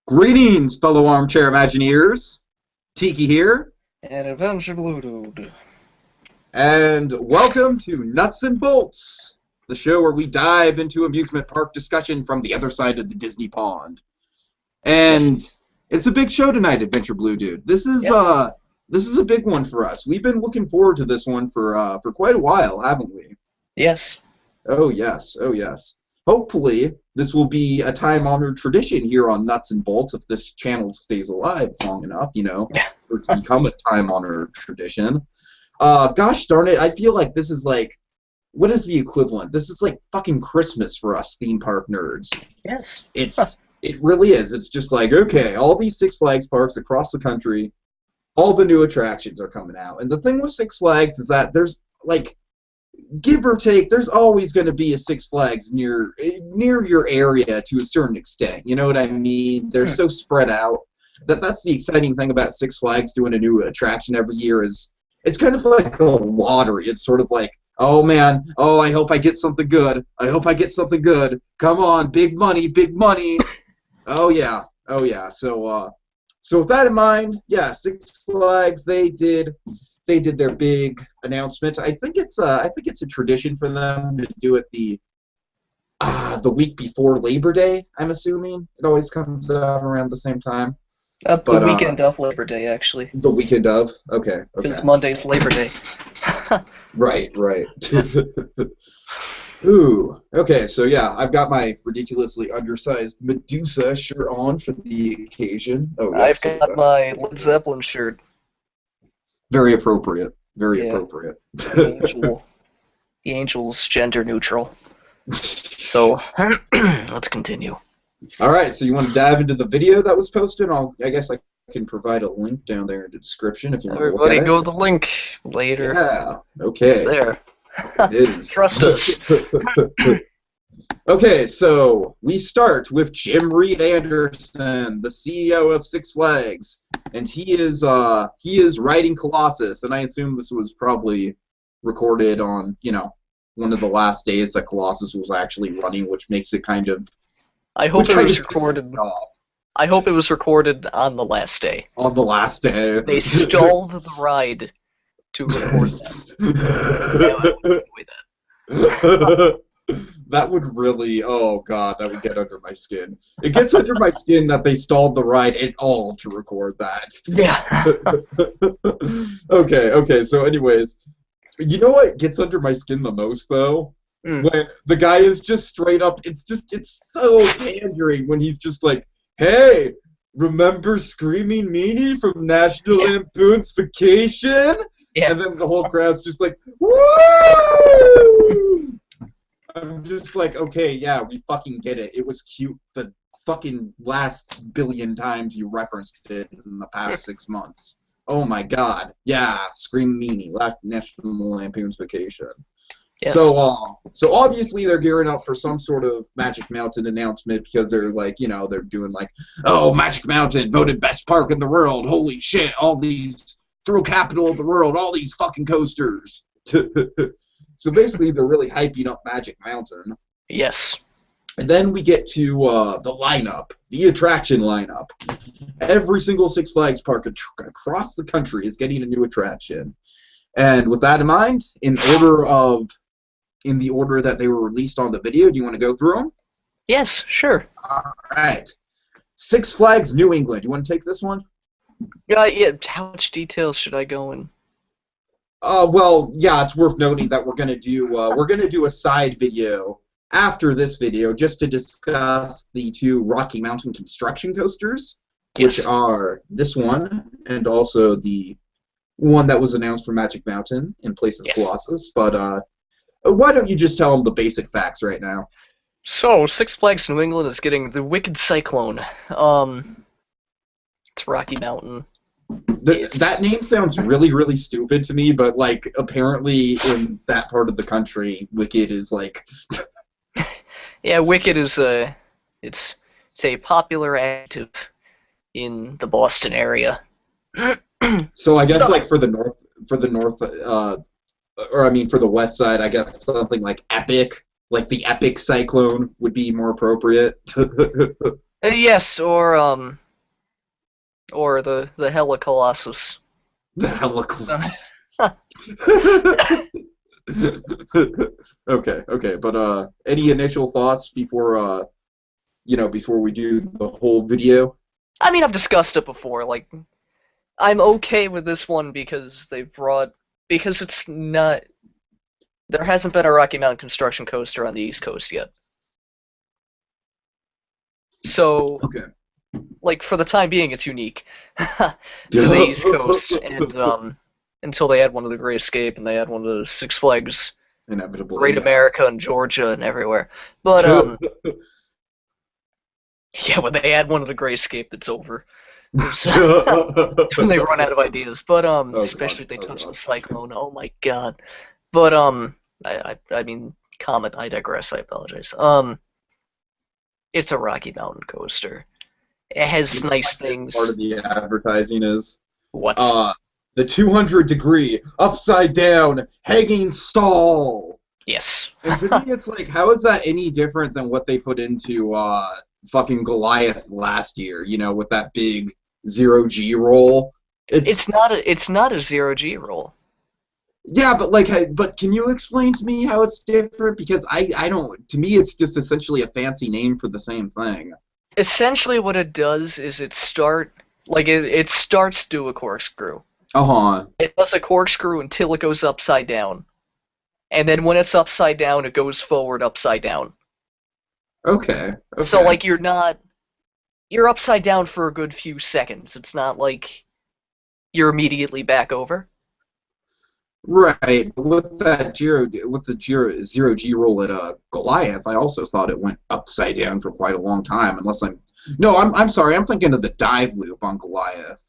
Greetings, fellow armchair Imagineers. Tiki here, And AdvBlueDude. and welcome to Nuts and Bolts, the show where we dive into amusement park discussion from the other side of the Disney pond. And Yes. it's a big show tonight, Adventure Blue Dude. This is a big one for us. We've been looking forward to this one for quite a while, haven't we? Yes. Oh yes, oh yes. Hopefully, this will be a time-honored tradition here on Nuts and Bolts if this channel stays alive long enough, Yeah. for it to become a time-honored tradition. Gosh darn it, I feel like this is like, what is the equivalent? This is like fucking Christmas for us theme park nerds. Yes. It really is. It's just like, okay, all these Six Flags parks across the country, all the new attractions are coming out. And the thing with Six Flags is that there's, like, give or take, there's always going to be a Six Flags near your area to a certain extent. You know what I mean? They're so spread out. That's the exciting thing about Six Flags doing a new attraction every year is it's kind of like a lottery. It's sort of like, oh man, oh I hope I get something good. I hope I get something good. Come on, big money, big money. Oh yeah, oh yeah. So with that in mind, yeah, Six Flags they did their big announcement. I think it's a tradition for them to do it the week before Labor Day. I'm assuming it always comes out around the same time. The weekend of Labor Day, actually. The weekend of, okay. Because Monday's Labor Day. Right. Ooh, okay. So yeah, I've got my ridiculously undersized Medusa shirt on for the occasion. Oh, yes, I've got my Led Zeppelin shirt. very appropriate. Very Yeah. appropriate. The angel's gender neutral. So, let's continue. All right, so you want to dive into the video that was posted? I guess I can provide a link down there in the description if you want to Everybody look at go to the link later. Yeah, okay. It's there. It is. Trust us. Okay, so we start with Jim Reed Anderson, the CEO of Six Flags, and he is riding Colossus, and I assume this was probably recorded on, one of the last days that Colossus was actually running, which makes it kind of I hope it was pisses recorded. me off. I hope it was recorded on the last day. On the last day. They stalled the ride to record that. That would really, oh god, that would get under my skin. It gets under my skin that they stalled the ride at all to record that. Yeah. Okay, so anyways, you know what gets under my skin the most, though? Mm. When the guy is just straight up, it's so pandering when he's just like, hey, remember Screaming Meanie from National Lampoon's Vacation? Yeah. And then the whole crowd's just like, woo! I'm just like, okay, yeah, we fucking get it. It was cute the fucking last billion times you referenced it in the past 6 months. Oh my god. Yeah, Scream Meanie, last National Lampoon's Vacation. Yes. So obviously they're gearing up for some sort of Magic Mountain announcement because they're like, they're doing like, oh, Magic Mountain voted best park in the world. Holy shit, all these thrill capital of the world, all these fucking coasters. So basically they're really hyping up Magic Mountain. Yes. And then we get to the lineup, the attraction lineup. Every single Six Flags park across the country is getting a new attraction. And with that in mind, in the order that they were released on the video, do you want to go through them? Yes, sure. All right. Six Flags New England. You want to take this one? Yeah. How much details should I go in? Well, yeah, it's worth noting that we're gonna do a side video after this video just to discuss the two Rocky Mountain construction coasters, Yes. which are this one and also the one that was announced for Magic Mountain in place of Yes. Colossus. But why don't you just tell them the basic facts right now? So, Six Flags New England is getting the Wicked Cyclone. It's Rocky Mountain. That name sounds really, really stupid to me, but like apparently in that part of the country, Wicked is like. Yeah, Wicked is it's a popular active in the Boston area. So I guess like for the north, for the west side, I guess something like epic, like the epic cyclone would be more appropriate. Yes, or the Hella Colossus. The Heliclus. Okay, but any initial thoughts before before we do the whole video? I mean, I've discussed it before. Like, I'm okay with this one because it's not. There hasn't been a Rocky Mountain construction coaster on the East Coast yet. So, Okay. like, for the time being, it's unique to the East Coast, and until they add one to the Great Escape and they add one to the Six Flags, Inevitably, Great yeah. America and Georgia and everywhere. But yeah, when they add one to the Great Escape, it's over. When they run out of ideas. But Oh god. especially if they Oh touch the god. cyclone. Oh my god. But I mean, comment. I digress. I apologize. It's a Rocky Mountain coaster. It You has know what my nice favorite part things. of the advertising is? What? Uh, the 200-degree upside down hanging stall. Yes. And to me, it's like, how is that any different than what they put into fucking Goliath last year? You know, with that big zero G roll. It's It's not a zero G roll. Yeah, but like, but can you explain to me how it's different? Because I don't. To me, it's just essentially a fancy name for the same thing. Essentially, what it does is it starts do a corkscrew. Uh huh. It does a corkscrew until it goes upside down, and then when it's upside down, it goes forward upside down. Okay. So Okay. like you're upside down for a good few seconds. It's not like you're immediately back over. Right. But with the zero G roll at Goliath, I also thought it went upside down for quite a long time. Unless I'm no, I'm sorry. I'm thinking of the dive loop on Goliath.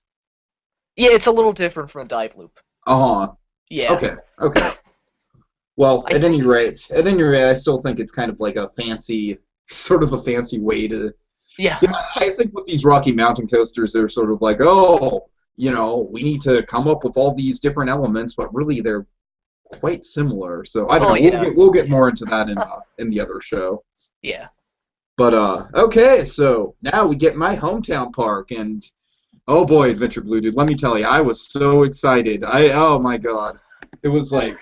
Yeah, it's a little different from a dive loop. Uh huh. Yeah, Okay. Okay. Well, I think at any rate, I still think it's kind of like a fancy, sort of a fancy way to. yeah. I think with these Rocky Mountain coasters, they're sort of like, oh, we need to come up with all these different elements, but really they're quite similar. So I don't Oh know. yeah, We'll get yeah, more into that in the other show. yeah. But okay, so now we get my hometown park, and oh boy, Adventure Blue Dude, let me tell you, I was so excited. Oh my god, it was like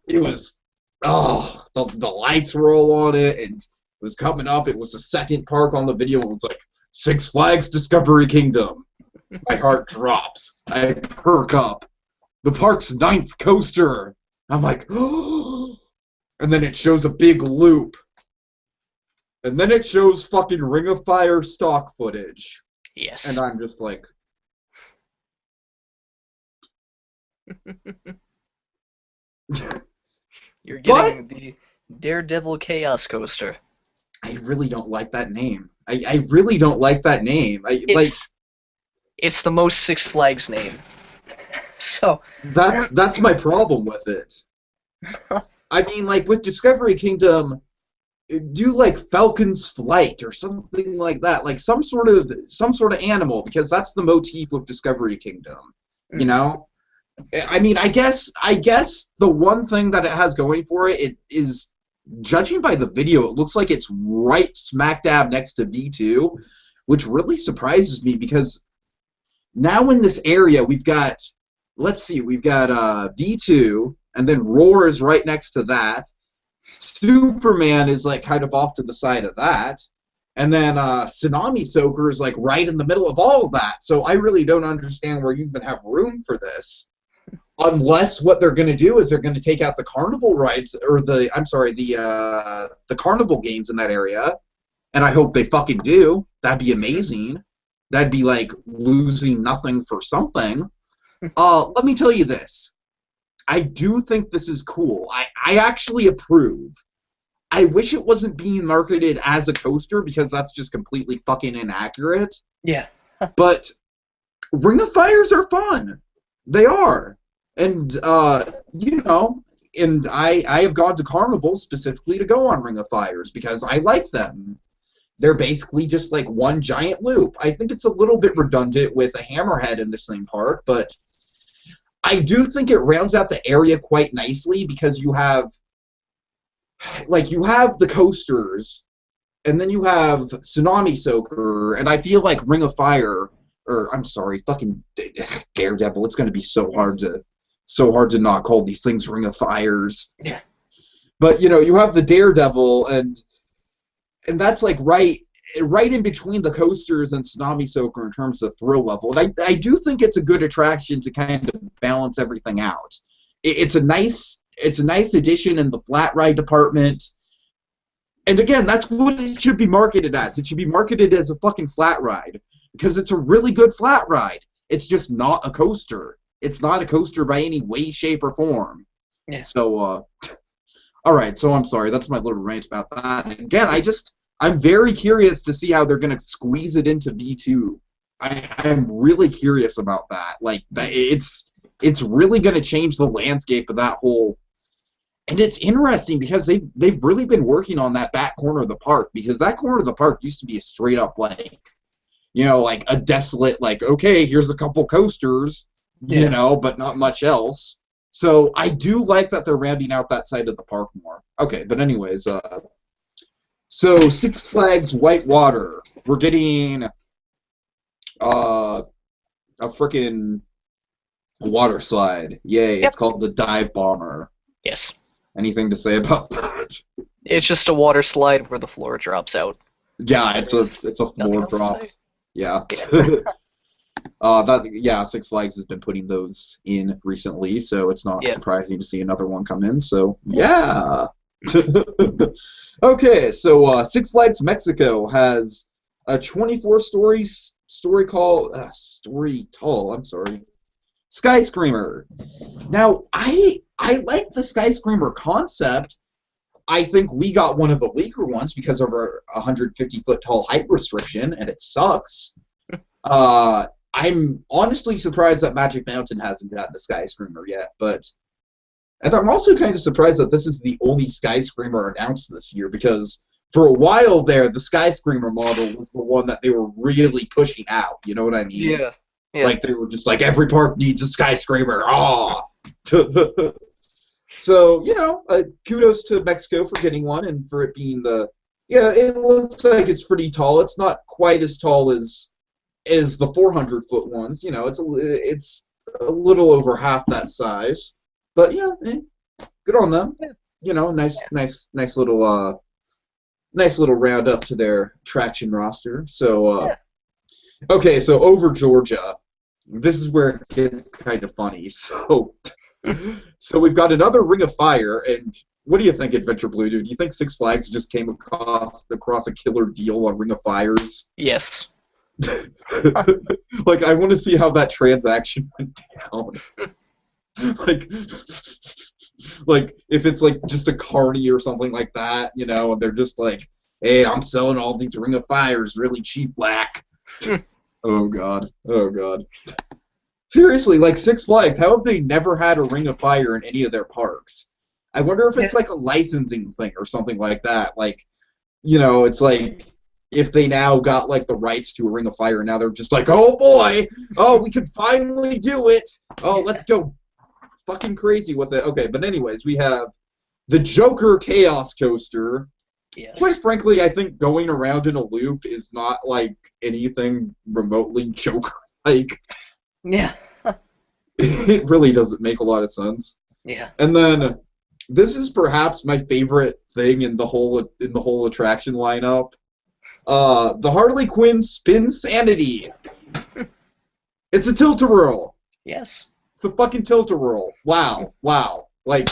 it was the lights were all on it, and it was coming up. It was the second park on the video, and it was like Six Flags Discovery Kingdom. My heart drops. I perk up. The park's ninth coaster. I'm like, oh, and then it shows a big loop. And then it shows fucking Ring of Fire stock footage. And Yes. I'm just like, You're but getting the Daredevil Chaos Coaster. I really don't like that name. I really don't like that name. I like It's the most Six Flags name. So that's my problem with it. I mean, like with Discovery Kingdom, do like Falcon's Flight or something like that, like some sort of animal, because that's the motif of Discovery Kingdom. You know, I mean, I guess the one thing that it has going for it, it is, judging by the video, it looks like it's right smack dab next to V2, which really surprises me because now in this area we've got, let's see, we've got V2, and then Roar is right next to that. Superman is like kind of off to the side of that. And then Tsunami Soaker is like right in the middle of all of that. So I really don't understand where you even have room for this. Unless what they're going to do is they're going to take out the carnival rides, or the carnival games in that area. And I hope they fucking do. That'd be amazing. That'd be like losing nothing for something. Let me tell you this. I do think this is cool. I actually approve. I wish it wasn't being marketed as a coaster because that's just completely fucking inaccurate. yeah. But Ring of Fires are fun. They are. And, and I have gone to Carnival specifically to go on Ring of Fires because I like them. They're basically just like one giant loop. I think it's a little bit redundant with a hammerhead in the same park, but I do think it rounds out the area quite nicely because you have the coasters, and then you have Tsunami Soaker, and I feel like Ring of Fire, or I'm sorry, fucking Daredevil. It's gonna be so hard to not call these things Ring of Fires. Yeah. But you have the Daredevil, and that's like right in between the coasters and Tsunami Soaker in terms of thrill level. And I do think it's a good attraction to kind of balance everything out. It's a nice addition in the flat ride department. And again, that's what it should be marketed as. It should be marketed as a fucking flat ride because it's a really good flat ride. It's just not a coaster. It's not a coaster by any way, shape, or form. Yeah. So, all right. So I'm sorry. That's my little rant about that. And again, I'm very curious to see how they're going to squeeze it into V2. I'm really curious about that. Like, it's really going to change the landscape of that whole. And it's interesting because they've really been working on that back corner of the park, because that corner of the park used to be a straight up like a desolate, like, okay, here's a couple coasters, but not much else. So I do like that they're rounding out that side of the park more. Okay, but anyways, so Six Flags Whitewater, we're getting a frickin' water slide. Yay, Yep. It's called the Dive Bomber. Yes. Anything to say about that? It's just a water slide where the floor drops out. Yeah, it's a floor drop. Yeah. Six Flags has been putting those in recently, so it's not surprising to see another one come in. So yeah. Okay, so Six Flags Mexico has a 24-story story tall. I'm sorry, Sky Screamer. Now I like the Sky Screamer concept. I think we got one of the weaker ones because of our 150-foot tall height restriction, and it sucks. I'm honestly surprised that Magic Mountain hasn't gotten a Sky Screamer yet, and I'm also kind of surprised that this is the only Sky Screamer announced this year, because for a while there, the Sky Screamer model was the one that they were really pushing out. You know what I mean? Yeah. Like, they were just like, every park needs a Sky Screamer. Ah. So, kudos to Mexico for getting one and for it being it looks like it's pretty tall. It's not quite as tall as the 400-foot ones. It's a little over half that size. But good on them. Nice little round up to their traction roster. So okay, so over Georgia, this is where it gets kind of funny. So we've got another Ring of Fire, and what do you think, AdvBlueDude? Do you think Six Flags just came across a killer deal on Ring of Fires? Yes. Like, I want to see how that transaction went down. like if it's like just a carny or something like that, and they're just like, hey, I'm selling all these Ring of Fires really cheap, black. Oh god. Seriously, like, Six Flags, how have they never had a Ring of Fire in any of their parks? I wonder if it's like a licensing thing or something like that. Like, it's like if they now got like the rights to a Ring of Fire, and now they're just like, oh boy, we can finally do it. Oh, let's go fucking crazy with it. Okay, but anyways, we have the Joker Chaos Coaster. Yes. Quite frankly, I think going around in a loop is not like anything remotely Joker-like. Yeah. It really doesn't make a lot of sense. Yeah. And then this is perhaps my favorite thing in the whole attraction lineup. The Harley Quinn Spin Sanity. It's a tilt-a-whirl. Yes. It's a fucking tilt-a-whirl. Wow. Like,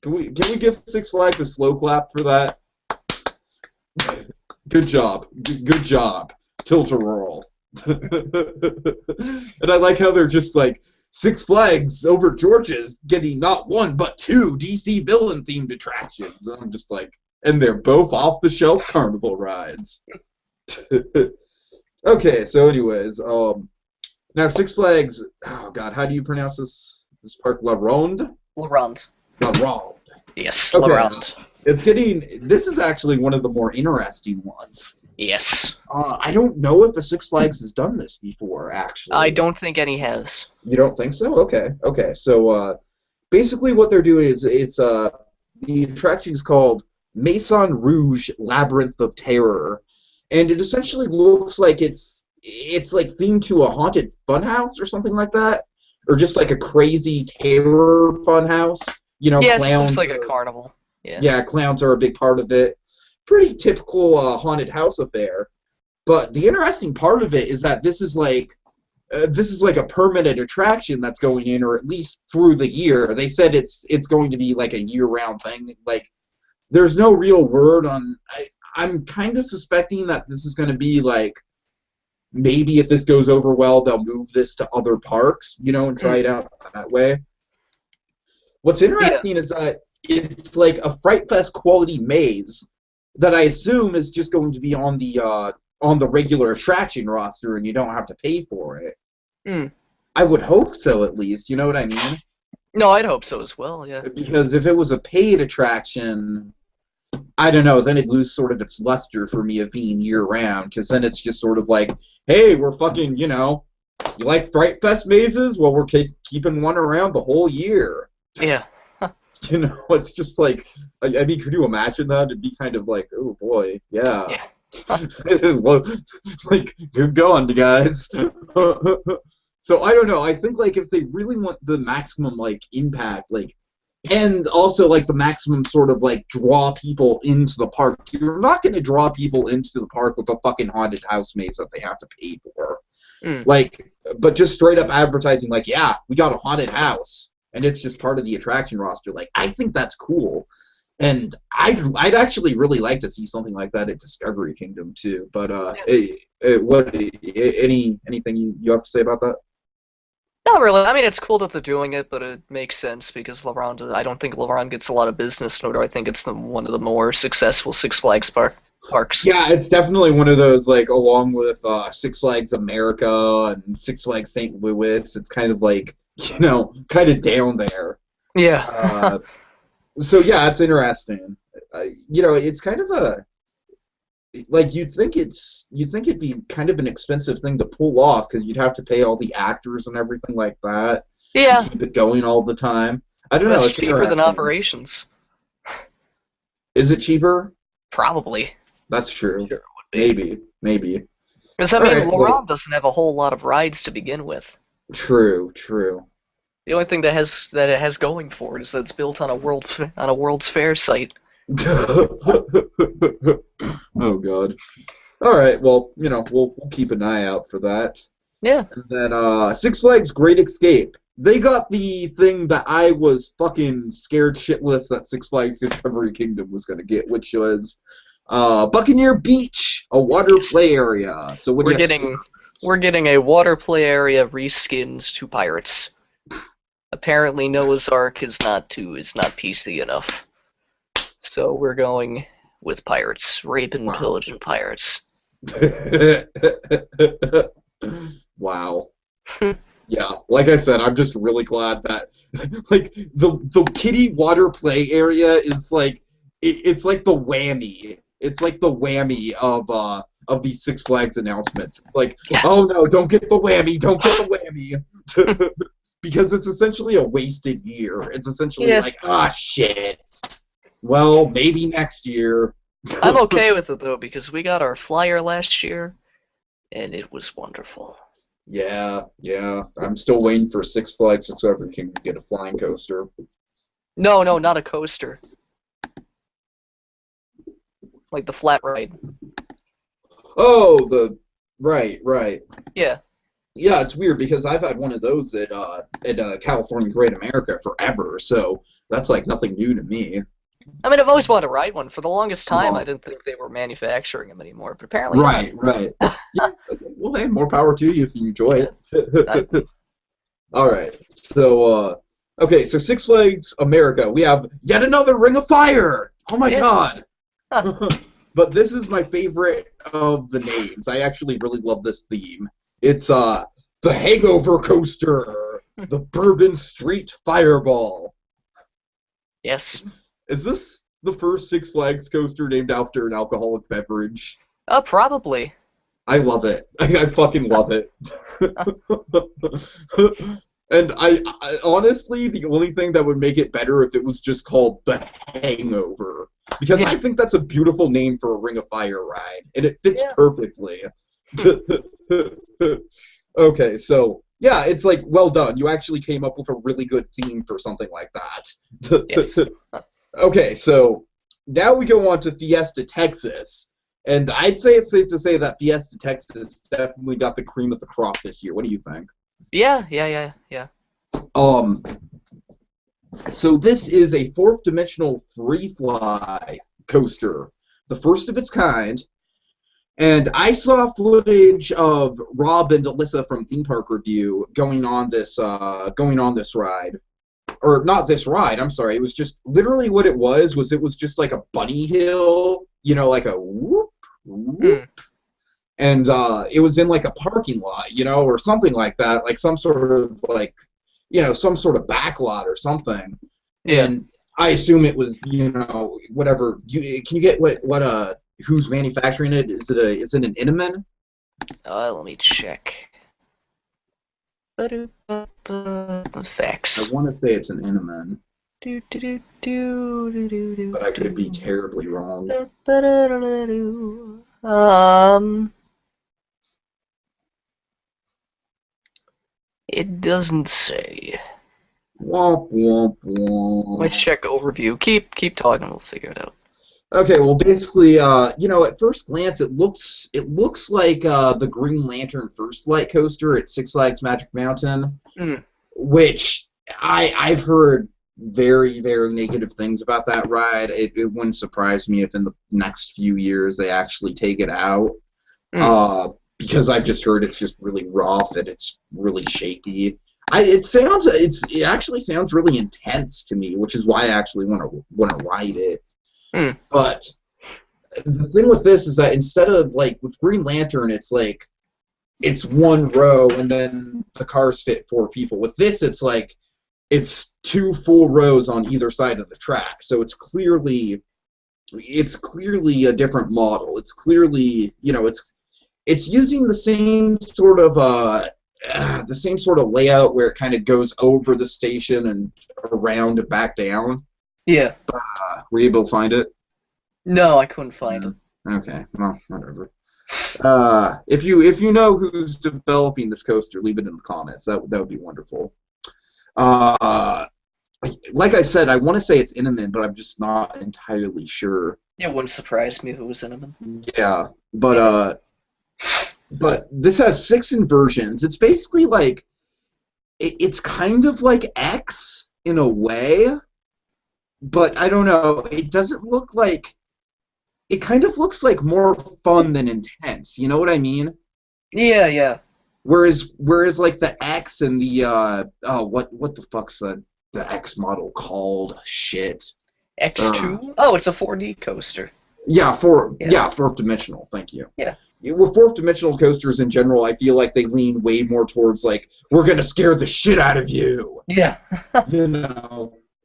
can we give Six Flags a slow clap for that? Good job. Good job. Tilt-a-whirl. And I like how they're just like, Six Flags over Georgia's getting not one but two DC villain-themed attractions. And I'm just like, and they're both off-the-shelf carnival rides. Okay, so anyways, now Six Flags, oh god, how do you pronounce this park? La Ronde? La Ronde. La Ronde. Yes, Okay. La Ronde. This is actually one of the more interesting ones. Yes. I don't know if the Six Flags has done this before, actually. I don't think any has. You don't think so? Okay. So basically what they're doing is the attraction is called Maison Rouge Labyrinth of Terror, and it essentially looks like it's like themed to a haunted funhouse or something like that, or just like a crazy terror funhouse. You know, Yeah, it just looks clowns. like a carnival. Yeah. Yeah, clowns are a big part of it. Pretty typical haunted house affair. But the interesting part of it is that this is like a permanent attraction that's going in, or at least through the year. They said it's going to be like a year-round thing. Like, there's no real word on. I'm kind of suspecting that this is going to be like, maybe if this goes over well, they'll move this to other parks, you know, and try it out that way. What's interesting is that it's like a Fright Fest quality maze that I assume is just going to be on the regular attraction roster, and you don't have to pay for it. Mm. I would hope so, at least. You know what I mean? No, I'd hope so as well. Yeah. Because if it was a paid attraction, I don't know, then it'd lose sort of its luster for me of being year-round, because then it's just sort of like, hey, we're fucking, you know, you like Fright Fest mazes? Well, we're keeping one around the whole year. Yeah. You know, it's just like, I mean, could you imagine that? It'd be kind of like, oh boy, yeah. Like, good going, guys. So I don't know. I think like if they really want the maximum like impact, like, and also like the maximum sort of like draw people into the park, you're not going to draw people into the park with a fucking haunted house maze that they have to pay for. Like, but just straight up advertising like, yeah, we got a haunted house, and it's just part of the attraction roster. Like, I think that's cool. And I'd actually really like to see something like that at Discovery Kingdom too. But anything you have to say about that? Not really. I mean, it's cool that they're doing it, but it makes sense because I don't think LeBron gets a lot of business, nor do I think it's one of the more successful Six Flags parks. Yeah, it's definitely one of those, like, along with Six Flags America and Six Flags St. Louis, it's kind of like, you know, kind of down there. Yeah. So yeah, it's interesting. You know, it's kind of a, like, you'd think it'd be kind of an expensive thing to pull off, because you'd have to pay all the actors and everything like that. Yeah. To keep it going all the time. I don't know. It's cheaper than operations. Is it cheaper? Probably. That's true. Sure it would be. Maybe. Because I mean, Laurent doesn't have a whole lot of rides to begin with. True. The only thing that it has going for it is that it's built on a World's Fair site. Oh God. All right. Well, you know, we'll keep an eye out for that. Yeah. And then Six Flags Great Escape. They got the thing that I was fucking scared shitless that Six Flags Discovery Kingdom was gonna get, which was Buccaneer Beach, a water play area. So we're getting a water play area reskinned to pirates. Apparently Noah's Ark is not PC enough. So we're going with pirates. Rape and pillage and pirates. Wow. Yeah, like I said, I'm just really glad that like the kiddie water play area is like it's like the whammy. It's like the whammy of these Six Flags announcements. Like, oh no, don't get the whammy, because it's essentially a wasted year. It's essentially like, shit. Well, maybe next year. I'm okay with it though, because we got our flyer last year, and it was wonderful. Yeah. I'm still waiting for Six Flags Discovery Kingdom to get a flying coaster. No, not a coaster. Like the flat ride. Oh, right. Yeah. Yeah, it's weird because I've had one of those at California Great America forever, so that's like nothing new to me. I mean, I've always wanted to ride one. For the longest time, I didn't think they were manufacturing them anymore, but apparently right. Yeah, well, hey, more power to you if you enjoy it. All right, so so Six Flags America, we have yet another Ring of Fire. Oh my God! But this is my favorite of the names. I actually really love this theme. It's the Hangover Coaster, the Bourbon Street Fireball. Yes. Is this the first Six Flags coaster named after an alcoholic beverage? Probably. I love it. I fucking love it. And I honestly, the only thing that would make it better if it was just called The Hangover. Because I think that's a beautiful name for a Ring of Fire ride, and it fits perfectly. Okay, so, yeah, it's like, well done. You actually came up with a really good theme for something like that. Yes. Okay, so now we go on to Fiesta Texas. And I'd say it's safe to say that Fiesta Texas definitely got the cream of the crop this year. What do you think? Yeah. So this is a fourth dimensional free fly coaster, the first of its kind. And I saw footage of Rob and Alyssa from Theme Park Review going on this ride. Or not this ride, I'm sorry. It was just literally what it was just like a bunny hill, like a whoop, whoop. And it was in like a parking lot, or something like that, like some sort of like, some sort of back lot or something. Yeah. And I assume it was, whatever. Can you get what who's manufacturing it? Is it an Intamin? Let me check. Facts. I want to say it's an Intamin, but I could be terribly wrong. It doesn't say. Womp womp womp. Let's check overview. Keep talking. We'll figure it out. Okay, well, basically, at first glance, it looks like the Green Lantern First Flight coaster at Six Flags Magic Mountain, which I've heard very, very negative things about that ride. It wouldn't surprise me if in the next few years they actually take it out, because I've just heard it's just really rough and it's really shaky. It actually sounds really intense to me, which is why I actually want to ride it. But the thing with this is that instead of like with Green Lantern, it's like it's one row and then the cars fit 4 people. With this, it's like it's 2 full rows on either side of the track. So it's clearly a different model. It's clearly it's using the same sort of layout where it kind of goes over the station and around and back down. Yeah. Were you able to find it? No, I couldn't find it. Okay, well, whatever. If you know who's developing this coaster, leave it in the comments. That would be wonderful. Like I said, I want to say it's Intamin, but I'm just not entirely sure. It wouldn't surprise me if it was Intamin. Yeah, but this has 6 inversions. It's basically like it's kind of like X in a way. But I don't know. It doesn't look like. It kind of looks like more fun than intense. You know what I mean? Yeah. Whereas like the X and the what the fuck's the X model called? Shit. X2? Oh, it's a 4D coaster. Yeah, fourth dimensional. Thank you. Yeah. With fourth dimensional coasters in general, I feel like they lean way more towards like we're gonna scare the shit out of you. Yeah.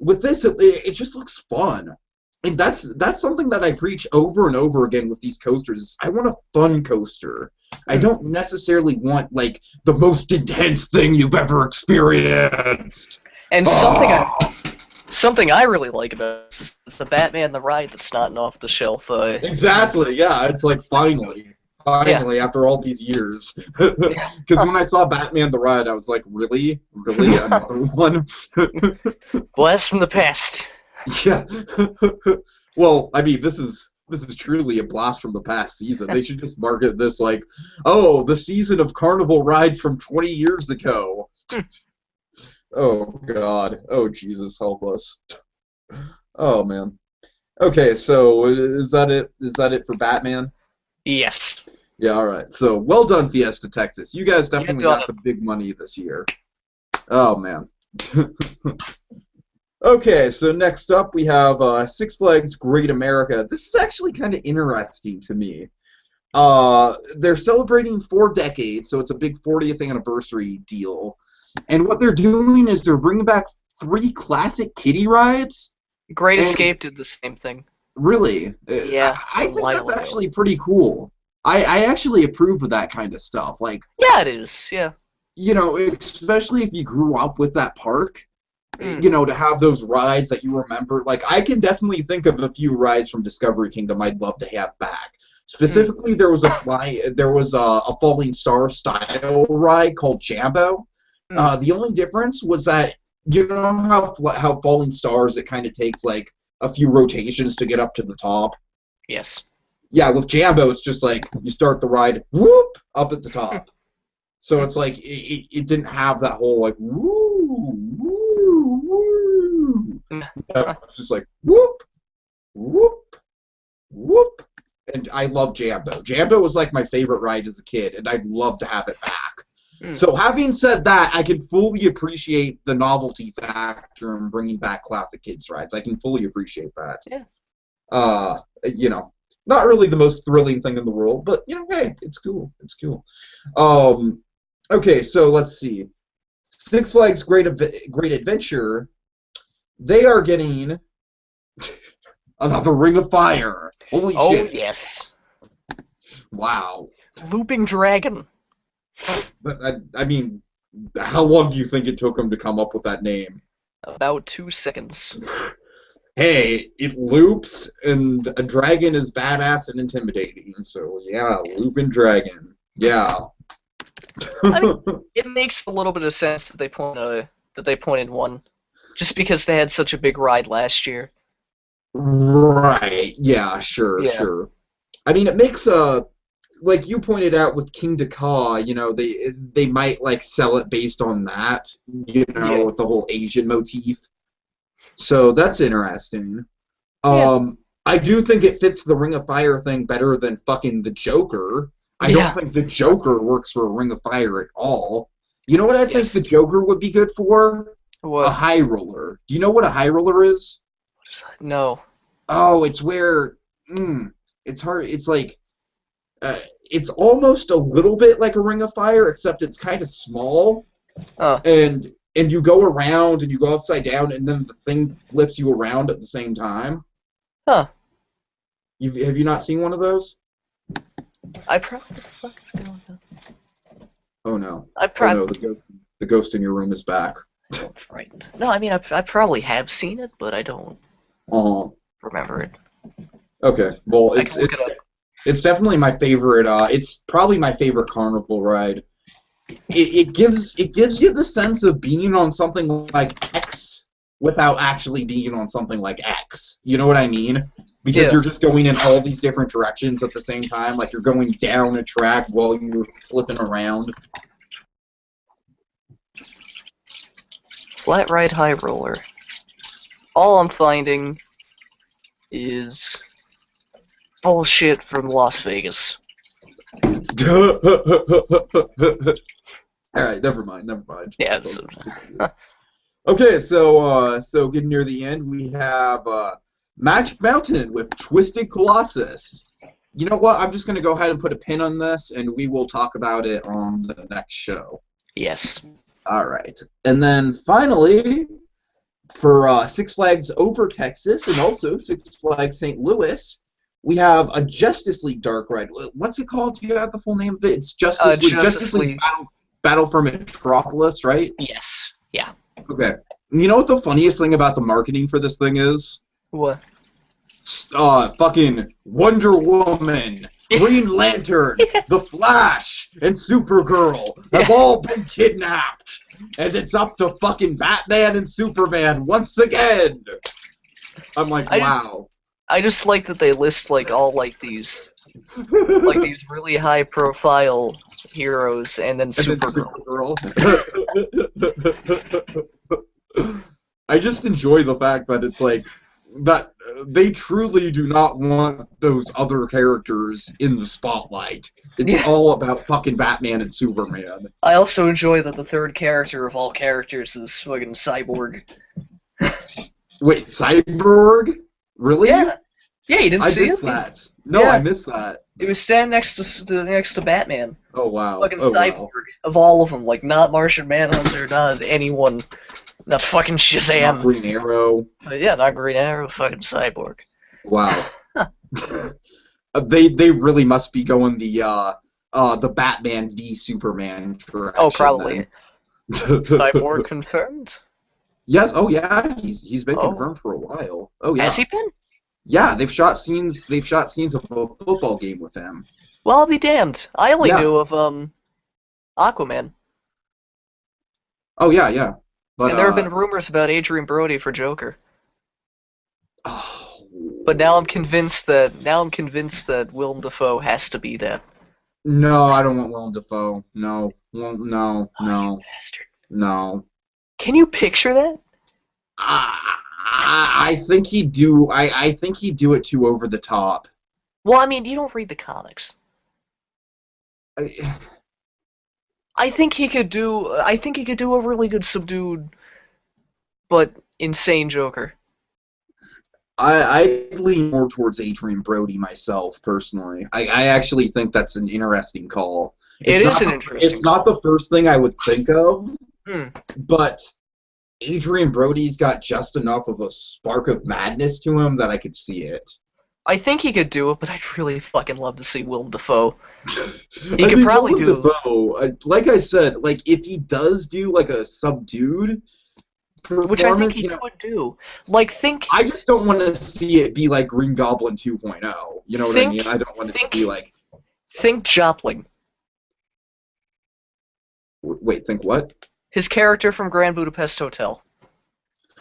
With this, it just looks fun, and that's something that I preach over and over again with these coasters. I want a fun coaster. I don't necessarily want like the most intense thing you've ever experienced. And something I really like about this is the Batman the Ride that's not an off-the-shelf. Exactly. Yeah, it's like finally, after all these years. Because when I saw Batman the Ride, I was like, really another one? Blast from the past. Yeah. Well, I mean, this is truly a blast from the past season. They should just market this like, oh, the season of carnival rides from 20 years ago. Oh God. Oh Jesus, help us. Oh man. Okay, so is that it? Is that it for Batman? Yes. Yeah, all right. So, well done, Fiesta Texas. You guys definitely got the big money this year. Oh, man. Okay, so next up we have Six Flags Great America. This is actually kind of interesting to me. They're celebrating 4 decades, so it's a big 40th anniversary deal. And what they're doing is they're bringing back 3 classic kiddie rides. Great Escape did the same thing. Really? Yeah. I think that's actually pretty cool. I actually approve of that kind of stuff. Like, yeah, it is. Yeah. especially if you grew up with that park, Mm. to have those rides that you remember. Like, I can definitely think of a few rides from Discovery Kingdom I'd love to have back. Mm. Specifically, there was a Falling Star style ride called Jambo. Mm. The only difference was that how Falling Stars, it kind of takes like a few rotations to get up to the top. Yes. Yeah, with Jambo, it's just like you start the ride, whoop, up at the top. So it's like it didn't have that whole like woo woo woo. It's just like whoop whoop whoop. And I love Jambo. Jambo was like my favorite ride as a kid, and I'd love to have it back. Mm. So having said that, I can fully appreciate the novelty factor in bringing back classic kids rides. I can fully appreciate that. Yeah. Not really the most thrilling thing in the world, but hey, it's cool. It's cool. Okay, so let's see. Six Flags Great Adventure. They are getting another Ring of Fire. Holy shit! Oh yes. Wow. Looping Dragon. But I mean, how long do you think it took them to come up with that name? About 2 seconds. Hey, it loops, and a dragon is badass and intimidating. So yeah, looping dragon. Yeah. I mean, it makes a little bit of sense that they pointed one, just because they had such a big ride last year. Right. Yeah. Sure. Yeah. Sure. I mean, it makes like you pointed out with King Dakar, they might like sell it based on that, Yeah. with the whole Asian motif. So that's interesting. Yeah. I do think it fits the Ring of Fire thing better than fucking the Joker. I Yeah. don't think the Joker works for a Ring of Fire at all. You know what I think Yes. the Joker would be good for? What? A high roller. Do you know what a high roller is? No. Oh, it's where it's hard. It's like it's almost a little bit like a Ring of Fire, except it's kind of small, and you go around and you go upside down, and then the thing flips you around at the same time. Huh. Have you not seen one of those? I probably. What the fuck is going on? Oh no! I Oh probably. no! The ghost in your room is back. I'm frightened. No, I mean I probably have seen it, but I don't remember it. Okay. Well, I can look it up. it's definitely my favorite. It's probably my favorite carnival ride. It gives you the sense of being on something like X without actually being on something like X. You know what I mean? Because you're just going in all these different directions at the same time, like you're going down a track while you're flipping around. Flat Ride High Roller. All I'm finding is bullshit from Las Vegas. Alright, never mind. Yeah. Okay, so getting near the end, we have Magic Mountain with Twisted Colossus. You know what? I'm just going to go ahead and put a pin on this, and we will talk about it on the next show. Yes. All right. And then finally, for Six Flags Over Texas and also Six Flags St. Louis, we have a Justice League Dark Ride. What's it called? Do you have the full name of it? It's Justice League. Justice League Battle for Metropolis, right? Yes. Yeah. Okay. You know what the funniest thing about the marketing for this thing is? What? Fucking Wonder Woman, Green Lantern, The Flash, and Supergirl have all been kidnapped. And it's up to fucking Batman and Superman once again. I'm like, wow. I just like that they list like all like these really high profile heroes and then Supergirl. I just enjoy the fact that it's like that they truly do not want those other characters in the spotlight. It's all about fucking Batman and Superman. I also enjoy that the third character of all characters is fucking Cyborg. Wait, Cyborg? Really? Yeah. Yeah, you didn't see it? I missed that. No, I missed that. It was standing next to Batman. Oh wow. Fucking Cyborg of all of them, like not Martian Manhunter, not anyone, not fucking Shazam. Not Green Arrow. Yeah, not Green Arrow, fucking Cyborg. Wow. They really must be going the the Batman v Superman Oh, direction probably. then. Cyborg confirmed? Yes, oh yeah, he's been Oh. confirmed for a while. Oh Has yeah. he been? Yeah, they've shot scenes of a football game with him. Well, I'll be damned. I only Yeah. knew of, Aquaman. Oh yeah, yeah. But And there have been rumors about Adrian Brody for Joker. oh, But now I'm convinced that Willem Dafoe has to be that. no, I don't want Willem Dafoe. No. Well, no, Oh, you no, bastard. no. Can you picture that? I think he'd do. I think he'd do it too over the top. Well, I mean, you don't read the comics. I, I think he could do a really good subdued but insane Joker. I'd lean more towards Adrian Brody myself personally. I actually think that's an interesting call. It is an interesting It's not call. the first thing I would think of, Hmm. but Adrian Brody's got just enough of a spark of madness to him that I could see it. I think he could do it, but I'd really fucking love to see Willem Dafoe. I could mean, probably Willem do- Dafoe, like I said, like if he does do like a subdued Which I think performance, he could do. Like, I just don't want to see it be like Green Goblin 2.0. You know what I mean? I don't want it to be like. think Jopling. Wait, think what? His character from Grand Budapest Hotel.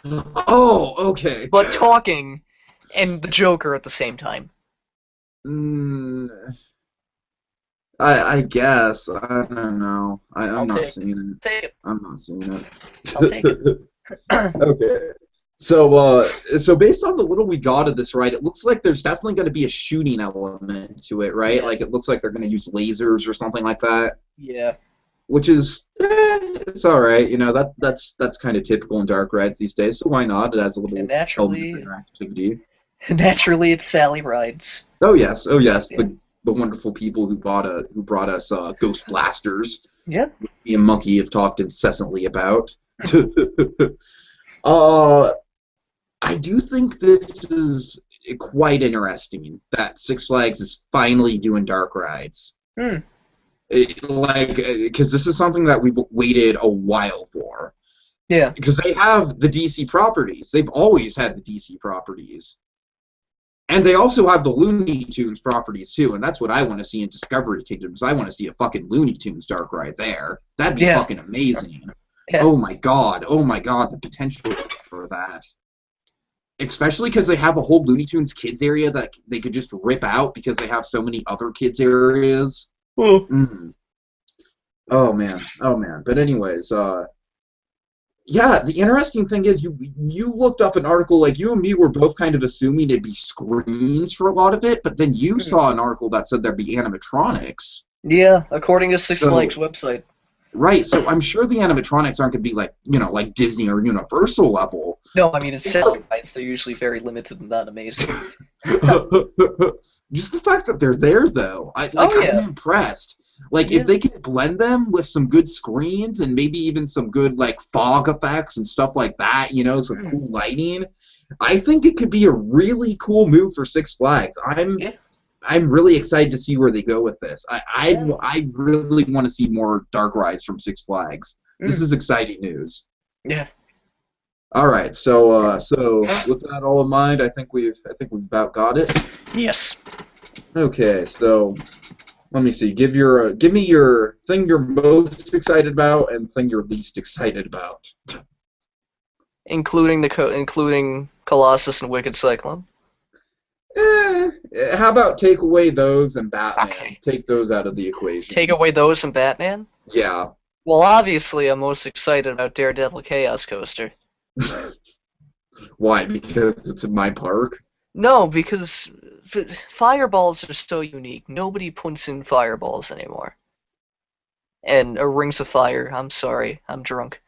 Oh, okay. But talking and the Joker at the same time. Mm, I guess. I don't know. I'll I'm not take seeing it. Take it. I'm not seeing it. I'll take it. Okay. So based on the little we got of this, right, it looks like there's definitely going to be a shooting element to it, right? Yeah. Like it looks like they're going to use lasers or something like that, Yeah. which is it's all right. You know that's kind of typical in Dark Rides these days. So why not? It has a little And element of interactivity. naturally it's Sally Rides. Oh yes, Yeah. the wonderful people who brought us Ghost Blasters. Yeah. Me and Monkey have talked incessantly about. I do think this is quite interesting that Six Flags is finally doing dark rides. Hmm. Because this is something that we've waited a while for. Yeah. Because they have the DC properties. They've always had the DC properties. And they also have the Looney Tunes properties, too. And that's what I want to see in Discovery Kingdom, because I want to see a fucking Looney Tunes dark ride there. That'd be fucking amazing. Yeah. Oh my god, the potential for that. Especially because they have a whole Looney Tunes kids area that they could just rip out because they have so many other kids areas. Mm. Oh man. But anyways, yeah, the interesting thing is you looked up an article, like you and me were both kind of assuming it'd be screens for a lot of it, but then you saw an article that said there'd be animatronics. Yeah, according to Six Flags website. Right, so I'm sure the animatronics aren't going to be like, like Disney or Universal level. No, I mean, it's Sally Rides. They're usually very limited and not amazing. Just the fact that they're there, though. I'm impressed. Like, if they can blend them with some good screens and maybe even some good, like, fog effects and stuff like that, some cool lighting, I think it could be a really cool move for Six Flags. I'm really excited to see where they go with this. I really want to see more dark rides from Six Flags. This is exciting news. Yeah. All right, so with that all in mind, I think we've about got it. Yes. Okay, so let me see. Give me your thing you're most excited about and thing you're least excited about. Including including Colossus and Wicked Cyclone. How about take away those and Batman? Okay. Take those out of the equation. Take away those and Batman? Yeah. Well, obviously, I'm most excited about Daredevil Chaos Coaster. Why? Because it's in my park? No, because fireballs are so unique. Nobody puts in fireballs anymore. And Rings of Fire. I'm sorry, I'm drunk.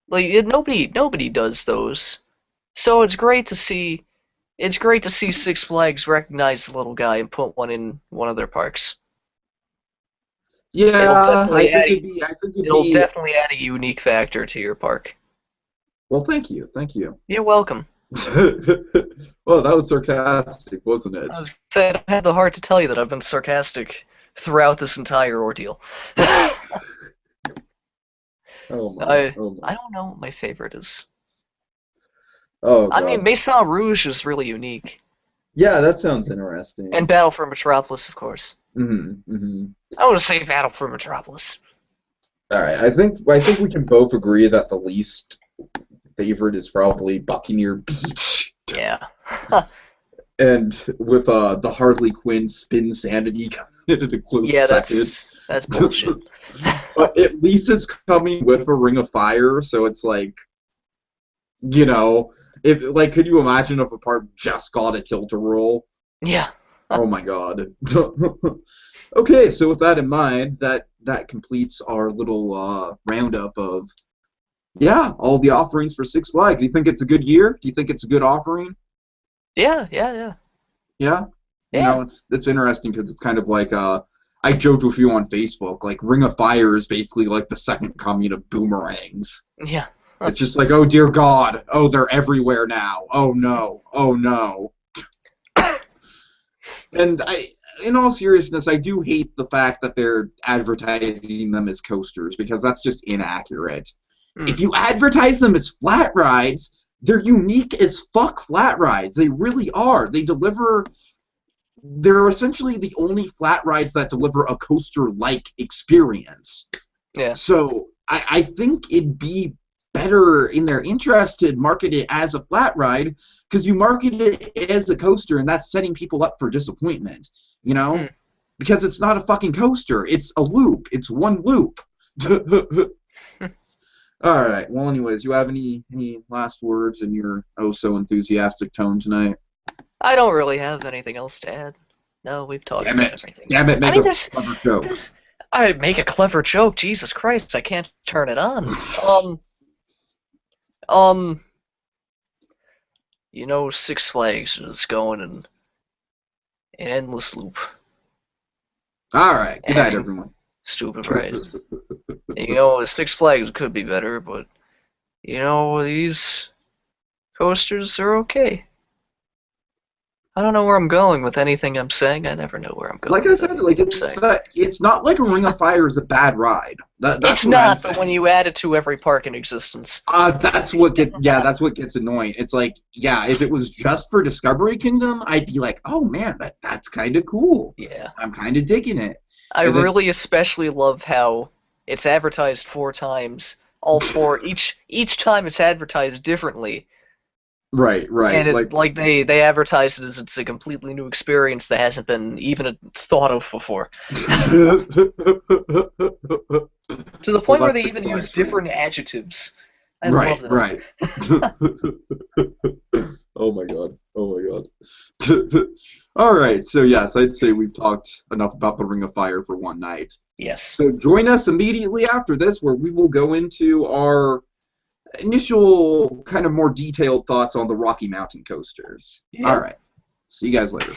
Nobody does those. So it's great to see. It's great to see Six Flags recognize the little guy and put one in one of their parks. Yeah, It'll definitely add a unique factor to your park. Well, thank you. You're welcome. Well, that was sarcastic, wasn't it? I was saying I had the heart to tell you that I've been sarcastic throughout this entire ordeal. Oh my, I oh my, I don't know what my favorite is. oh I mean, god. Maison Rouge is really unique, Yeah, that sounds and interesting. Battle for Metropolis, of course. Hmm. I would say Battle for Metropolis. All right, I think we can both agree that the least favorite is probably Buccaneer Beach, Yeah. and with the Harley Quinn Spin Sanity coming in at a close Yeah, second. that's bullshit. But at least it's coming with a Ring of Fire, so it's like, you know, if like, could you imagine if a part just got a tilt-a-roll? Yeah. Oh my god. Okay, so with that in mind, that completes our little roundup of, yeah, all the offerings for Six Flags. Do you think it's a good year? Do you think it's a good offering? Yeah, yeah, yeah. Yeah. You Yeah. know, it's interesting because it's kind of like I joked with you on Facebook, like Ring of Fire is basically like the second coming of boomerangs. Yeah. It's just like, oh dear God, oh they're everywhere now. Oh no, oh no. And in all seriousness, I do hate the fact that they're advertising them as coasters because that's just inaccurate. Hmm. If you advertise them as flat rides, they're unique as fuck flat rides. They really are. They're essentially the only flat rides that deliver a coaster-like experience. Yeah. So I think it'd be better in their interest to market it as a flat ride because you market it as a coaster and that's setting people up for disappointment, you Hmm. know? Because it's not a fucking coaster. It's a loop. It's one loop. All right. Well, anyways, you have any last words in your oh so enthusiastic tone tonight? I don't really have anything else to add. No, we've talked Damn about it! everything. Damn it! I Make mean, a clever joke. I make a clever joke. Jesus Christ, I can't turn it on. Um, Six Flags is going in an endless loop, All right. Good night, adding everyone. stupid rides. Six Flags could be better, but these coasters are okay. I don't know where I'm going with anything I'm saying. I never know where I'm going Like I with said, anything like I'm saying. it's not like a Ring of Fire is a bad ride. It's That's what I'm not, but when saying. you add it to every park in existence. That's what gets annoying. It's like, yeah, if it was just for Discovery Kingdom, I'd be like, oh man, that's kind of cool. Yeah. I'm kind of digging it. I And then really especially love how it's advertised 4 times. All four, each time it's advertised differently, right, and like. it like they advertise it as it's a completely new experience that hasn't been even thought of before. To the Well, point where that's they Six even use Flags for you. different adjectives. I love Right, that. right. Oh my god. Oh my god. All right. So yes, I'd say we've talked enough about the Ring of Fire for one night. Yes. So join us immediately after this, where we will go into our initial, kind of more detailed thoughts on the Rocky Mountain coasters. All Yep. right. See you guys later.